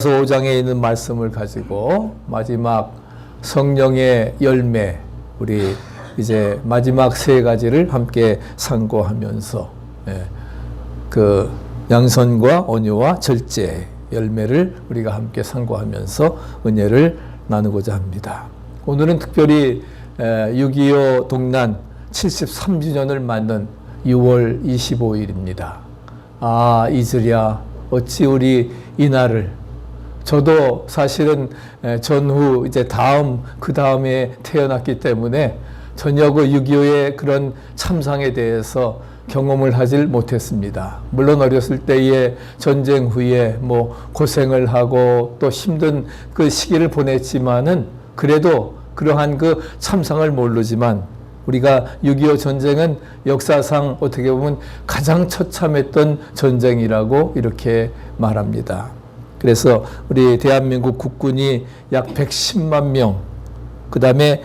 5장에 있는 말씀을 가지고 마지막 성령의 열매, 우리 이제 마지막 세 가지를 함께 상고하면서 그 양선과 온유와 절제 열매를 우리가 함께 상고하면서 은혜를 나누고자 합니다. 오늘은 특별히 6.25 동란 73주년을 맞는 6월 25일입니다. 아, 잊으랴 어찌 우리 이날을. 저도 사실은 전후 이제 그 다음에 태어났기 때문에 전혀 그 6.25의 그런 참상에 대해서 경험을 하질 못했습니다. 물론 어렸을 때에 전쟁 후에 뭐 고생을 하고 또 힘든 그 시기를 보냈지만은 그래도 그러한 그 참상을 모르지만 우리가 6.25 전쟁은 역사상 어떻게 보면 가장 처참했던 전쟁이라고 이렇게 말합니다. 그래서 우리 대한민국 국군이 약 110만 명, 그 다음에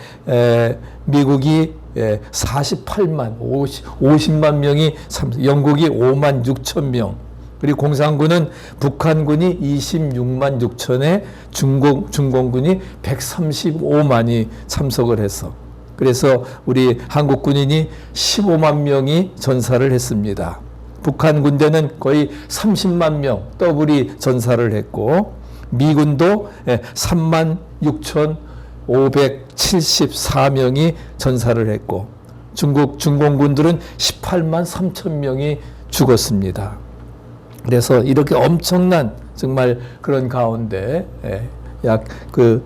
미국이 48만, 50만 명이 영국이 5만 6천 명, 그리고 공산군은 북한군이 26만 6천에 중공군이 135만이 참석을 해서 그래서 우리 한국 군인이 15만 명이 전사를 했습니다. 북한 군대는 거의 30만 명 더블이 전사를 했고 미군도 3만 6,574명이 전사를 했고 중공군들은 18만 3천 명이 죽었습니다. 그래서 이렇게 엄청난 정말 그런 가운데 약 그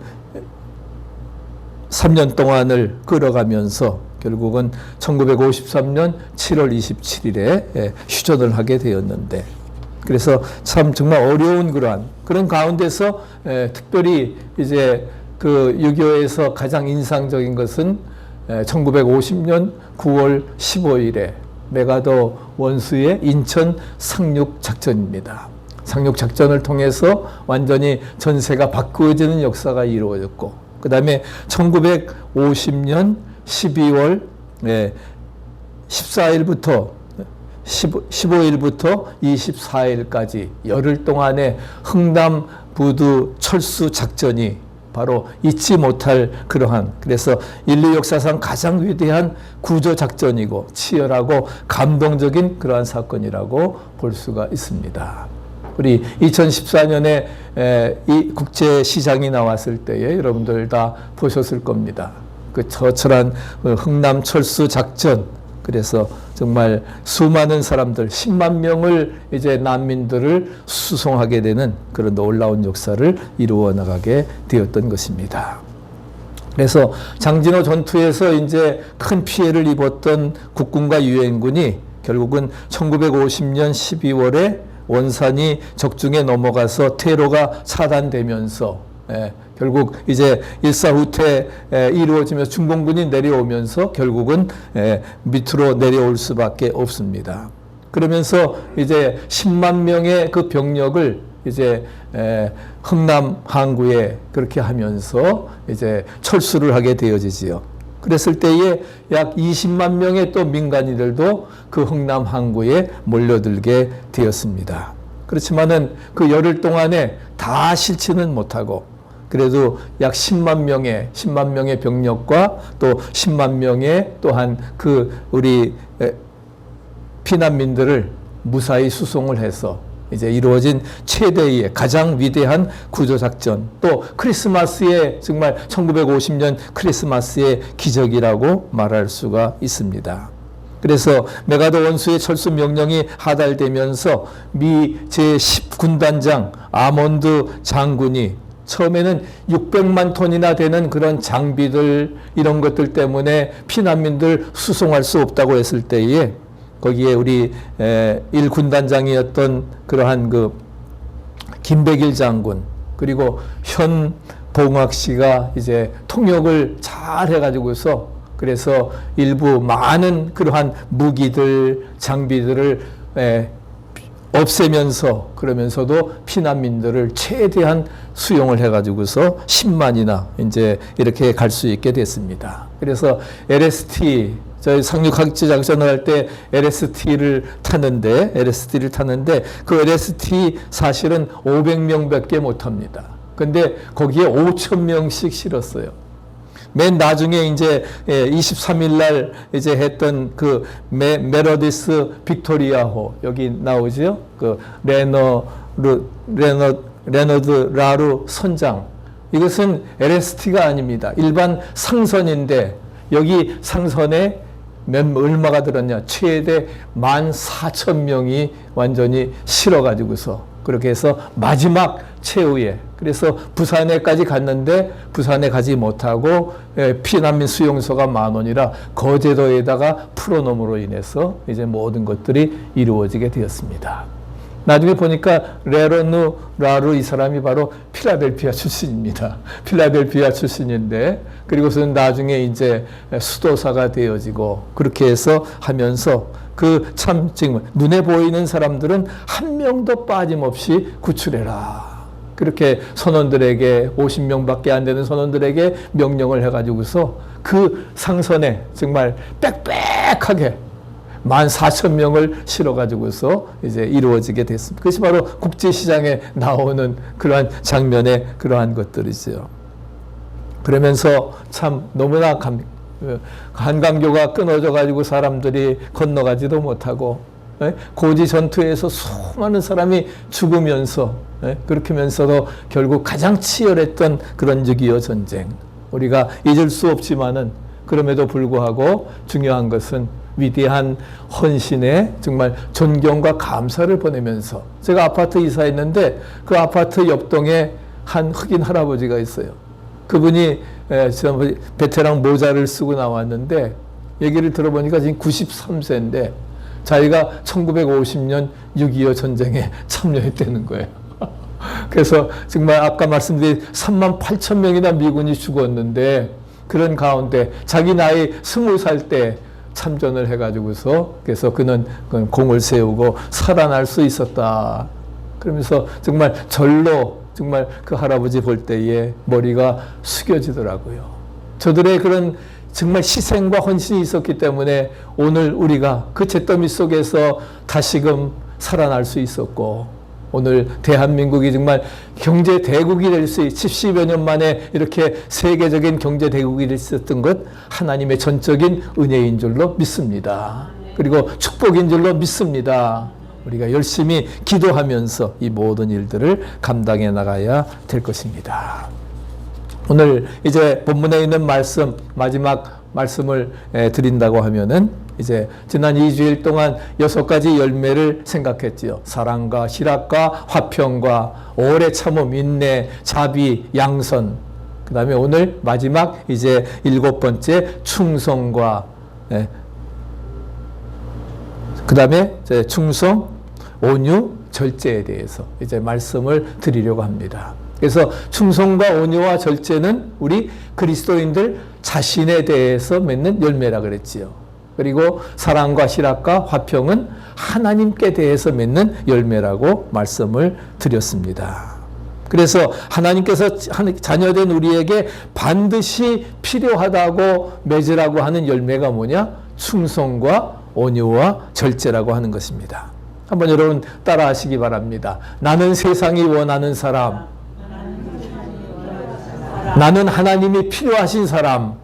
3년 동안을 끌어가면서 결국은 1953년 7월 27일에 휴전을 하게 되었는데 그래서 참 정말 어려운 그런 가운데서 특별히 이제 그 6.25에서 가장 인상적인 것은 1950년 9월 15일에 메가더 원수의 인천 상륙 작전입니다. 상륙 작전을 통해서 완전히 전세가 바꾸어지는 역사가 이루어졌고 그 다음에 1950년 12월 14일부터 15일부터 24일까지 열흘 동안의 흥남 부두 철수 작전이 바로 잊지 못할 그러한 그래서 인류 역사상 가장 위대한 구조 작전이고 치열하고 감동적인 그러한 사건이라고 볼 수가 있습니다. 우리 2014년에 이 국제시장이 나왔을 때에 여러분들 다 보셨을 겁니다. 그 처절한 흥남 철수 작전, 그래서 정말 수많은 사람들, 10만 명을 이제 난민들을 수송하게 되는 그런 놀라운 역사를 이루어 나가게 되었던 것입니다. 그래서 장진호 전투에서 이제 큰 피해를 입었던 국군과 유엔군이 결국은 1950년 12월에 원산이 적중에 넘어가서 퇴로가 차단되면서 결국 이제 일사후퇴 이루어지면서 중공군이 내려오면서 결국은 밑으로 내려올 수밖에 없습니다. 그러면서 이제 10만 명의 그 병력을 이제 흥남 항구에 그렇게 하면서 이제 철수를 하게 되어지지요. 그랬을 때에 약 20만 명의 또 민간인들도 그 흥남 항구에 몰려들게 되었습니다. 그렇지만은 그 열흘 동안에 다 실지는 못하고 그래도 약 10만 명의 병력과 또 10만 명의 또한 그 우리 피난민들을 무사히 수송을 해서 이제 이루어진 최대의 가장 위대한 구조작전, 또 크리스마스의 정말 1950년 크리스마스의 기적이라고 말할 수가 있습니다. 그래서 메가더 원수의 철수 명령이 하달되면서 미 제10군단장 아몬드 장군이 처음에는 600만 톤이나 되는 그런 장비들 이런 것들 때문에 피난민들 수송할 수 없다고 했을 때에 거기에 우리 1군단장이었던 그러한 그 김백일 장군 그리고 현봉학 씨가 이제 통역을 잘 해가지고서 그래서 일부 많은 그러한 무기들 장비들을 없애면서 그러면서도 피난민들을 최대한 수용을 해가지고서 10만이나 이제 이렇게 갈 수 있게 됐습니다. 그래서 LST 저희 상륙학지 작전을 할 때 LST를 탔는데 그 LST 사실은 500명밖에 못 합니다. 근데 거기에 5,000명씩 실었어요. 맨 나중에 이제 23일 날 이제 했던 그 메러디스 빅토리아호 여기 나오죠. 그 레너드 라루 선장. 이것은 LST가 아닙니다. 일반 상선인데 여기 상선에 얼마가 들었냐? 최대 14,000명이 완전히 실어가지고서 그렇게 해서 마지막 최후에 그래서 부산에까지 갔는데 부산에 가지 못하고 피난민 수용소가 10,000원이라 거제도에다가 풀어놓음으로 인해서 이제 모든 것들이 이루어지게 되었습니다. 나중에 보니까 레르누 라루 이 사람이 바로 필라델피아 출신입니다. 필라델피아 출신인데 그리고서는 나중에 이제 수도사가 되어지고 그렇게 해서 하면서 그 참 지금 눈에 보이는 사람들은 한 명도 빠짐없이 구출해라. 그렇게 선원들에게 50명밖에 안 되는 선원들에게 명령을 해가지고서 그 상선에 정말 빽빽하게 14,000명을 실어가지고서 이제 이루어지게 됐습니다. 그것이 바로 국제시장에 나오는 그러한 장면의 그러한 것들이죠. 그러면서 참 너무나 한강교가 끊어져가지고 사람들이 건너가지도 못하고 고지 전투에서 수많은 사람이 죽으면서 그렇게 하면서도 결국 가장 치열했던 그런 6.25 전쟁. 우리가 잊을 수 없지만은 그럼에도 불구하고 중요한 것은 위대한 헌신에 정말 존경과 감사를 보내면서 제가 아파트 이사했는데 그 아파트 옆동에 한 흑인 할아버지가 있어요. 그분이 베테랑 모자를 쓰고 나왔는데 얘기를 들어보니까 지금 93세인데 자기가 1950년 6.25 전쟁에 참여했다는 거예요. 그래서 정말 아까 말씀드린 38,000명이나 미군이 죽었는데 그런 가운데 자기 나이 20살 때 참전을 해가지고서 그래서 그는 공을 세우고 살아날 수 있었다. 그러면서 정말 절로 정말 그 할아버지 볼 때에 머리가 숙여지더라고요. 저들의 그런 정말 희생과 헌신이 있었기 때문에 오늘 우리가 그 잿더미 속에서 다시금 살아날 수 있었고 오늘 대한민국이 정말 경제 대국이 될 수, 70여 년 만에 이렇게 세계적인 경제 대국이 될 수 있었던 것 하나님의 전적인 은혜인 줄로 믿습니다. 그리고 축복인 줄로 믿습니다. 우리가 열심히 기도하면서 이 모든 일들을 감당해 나가야 될 것입니다. 오늘 이제 본문에 있는 말씀, 마지막 말씀을 드린다고 하면은 이제 지난 2주일 동안 6가지 열매를 생각했지요. 사랑과 희락과 화평과 오래 참음, 인내, 자비, 양선. 그 다음에 오늘 마지막 이제 7번째 충성과 그 다음에 충성, 온유, 절제에 대해서 이제 말씀을 드리려고 합니다. 그래서 충성과 온유와 절제는 우리 그리스도인들 자신에 대해서 맺는 열매라 그랬지요. 그리고 사랑과 희락과 화평은 하나님께 대해서 맺는 열매라고 말씀을 드렸습니다. 그래서 하나님께서 자녀된 우리에게 반드시 필요하다고 맺으라고 하는 열매가 뭐냐? 충성과 온유와 절제라고 하는 것입니다. 한번 여러분 따라 하시기 바랍니다. 나는 세상이 원하는 사람, 나는 하나님이 필요하신 사람.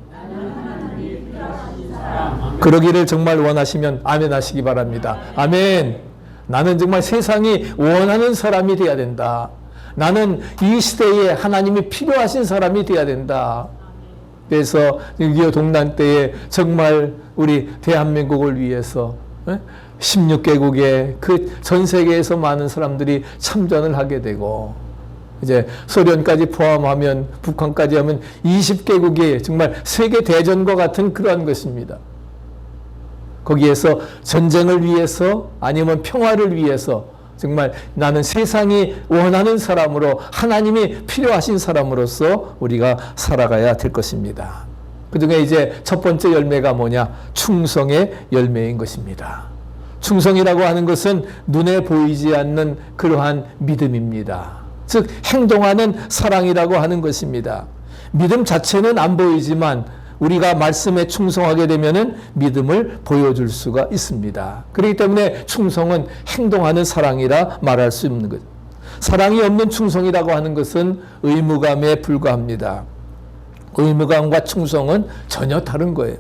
그러기를 정말 원하시면 아멘 하시기 바랍니다. 아멘. 나는 정말 세상이 원하는 사람이 되어야 된다. 나는 이 시대에 하나님이 필요하신 사람이 되어야 된다. 그래서 6.25 동란 때에 정말 우리 대한민국을 위해서 16개국의 그 전 세계에서 많은 사람들이 참전을 하게 되고 이제 소련까지 포함하면 북한까지 하면 20개국이 정말 세계 대전과 같은 그러한 것입니다. 거기에서 전쟁을 위해서 아니면 평화를 위해서 정말 나는 세상이 원하는 사람으로 하나님이 필요하신 사람으로서 우리가 살아가야 될 것입니다. 그중에 이제 첫 번째 열매가 뭐냐? 충성의 열매인 것입니다. 충성이라고 하는 것은 눈에 보이지 않는 그러한 믿음입니다. 즉 행동하는 사랑이라고 하는 것입니다. 믿음 자체는 안 보이지만 우리가 말씀에 충성하게 되면은 믿음을 보여줄 수가 있습니다. 그렇기 때문에 충성은 행동하는 사랑이라 말할 수 없는 것. 사랑이 없는 충성이라고 하는 것은 의무감에 불과합니다. 의무감과 충성은 전혀 다른 거예요.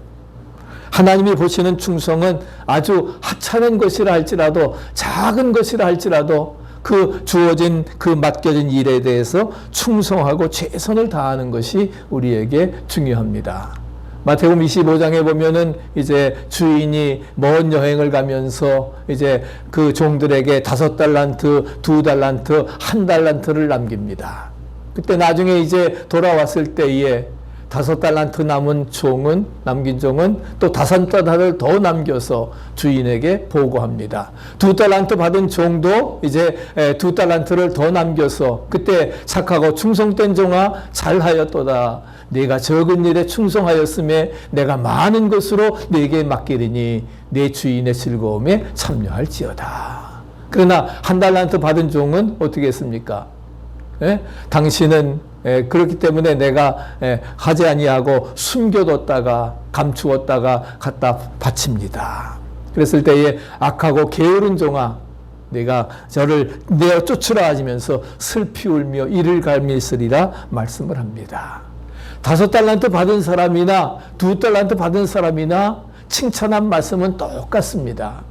하나님이 보시는 충성은 아주 하찮은 것이라 할지라도, 작은 것이라 할지라도 그 주어진, 그 맡겨진 일에 대해서 충성하고 최선을 다하는 것이 우리에게 중요합니다. 마태복음 25장에 보면은 이제 주인이 먼 여행을 가면서 이제 그 종들에게 5달란트, 2달란트, 1달란트를 남깁니다. 그때 나중에 이제 돌아왔을 때에 5달란트 남긴 종은 또 5달란트를 더 남겨서 주인에게 보고합니다. 2달란트 받은 종도 이제 2달란트를 더 남겨서, 그때 착하고 충성된 종아 잘하였도다. 네가 적은 일에 충성하였음에 내가 많은 것으로 네게 맡기리니 네 주인의 즐거움에 참여할지어다. 그러나 1달란트 받은 종은 어떻게 했습니까? 당신은 그렇기 때문에 내가 하지 아니하고 숨겨뒀다가 감추었다가 갖다 바칩니다. 그랬을 때에 악하고 게으른 종아, 내가 저를 내어 쫓으라 하시면서 슬피 울며 이를 갈미으리라 말씀을 합니다. 5달란트 받은 사람이나 2달란트 받은 사람이나 칭찬한 말씀은 똑같습니다.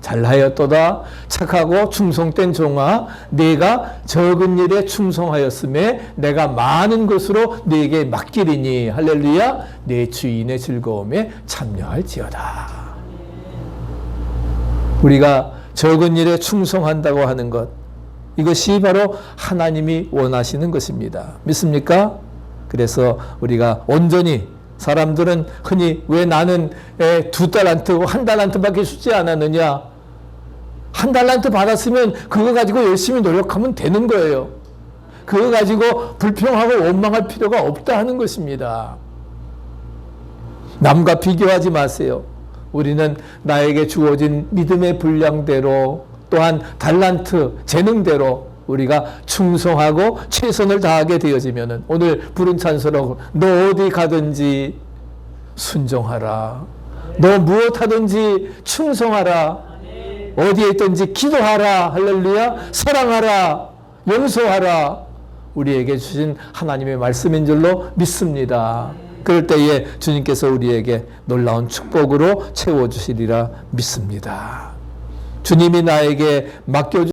잘하였도다. 착하고 충성된 종아, 네가 적은 일에 충성하였음에 내가 많은 것으로 네게 맡기리니 할렐루야, 네 주인의 즐거움에 참여할지어다. 우리가 적은 일에 충성한다고 하는 것, 이것이 바로 하나님이 원하시는 것입니다. 믿습니까? 그래서 우리가 온전히, 사람들은 흔히 왜 나는 2달란트, 1달란트밖에 주지 않았느냐? 1달란트 받았으면 그거 가지고 열심히 노력하면 되는 거예요. 그거 가지고 불평하고 원망할 필요가 없다 하는 것입니다. 남과 비교하지 마세요. 우리는 나에게 주어진 믿음의 분량대로, 또한 달란트, 재능대로 우리가 충성하고 최선을 다하게 되어지면은, 오늘 부른 찬송으로 너 어디 가든지 순종하라. 너 무엇하든지 충성하라. 어디에 있든지 기도하라. 할렐루야. 사랑하라. 용서하라. 우리에게 주신 하나님의 말씀인 줄로 믿습니다. 그럴 때에 주님께서 우리에게 놀라운 축복으로 채워주시리라 믿습니다. 주님이 나에게 맡겨주신